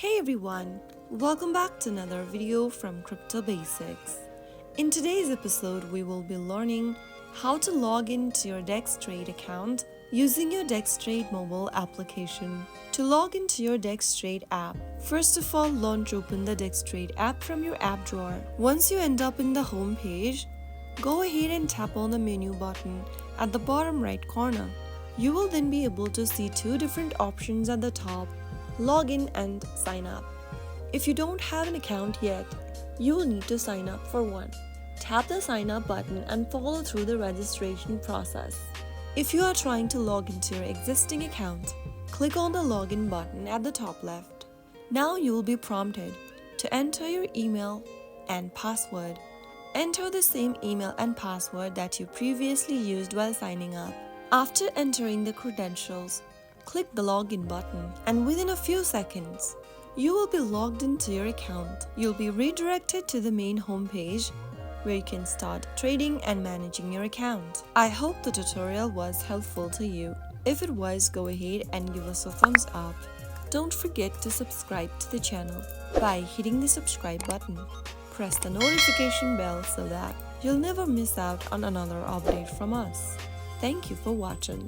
Hey everyone, welcome back to another video from Crypto Basics. In today's episode, we will be learning how to log into your Dex Trade account using your Dex Trade mobile application. To log into your Dex Trade app, first of all, launch open the Dex Trade app from your app drawer. Once you end up in the home page, go ahead and tap on the menu button at the bottom right corner. You will then be able to see two different options at the top: login and sign up. If you don't have an account yet, you will need to sign up for one. Tap the sign up button and follow through the registration process. If you are trying to log into your existing account, click on the login button at the top left. Now you will be prompted to enter your email and password. Enter the same email and password that you previously used while signing up. After entering the credentials, click the login button, and within a few seconds, you will be logged into your account. You'll be redirected to the main homepage where you can start trading and managing your account. I hope the tutorial was helpful to you. If it was, go ahead and give us a thumbs up. Don't forget to subscribe to the channel by hitting the subscribe button. Press the notification bell so that you'll never miss out on another update from us. Thank you for watching.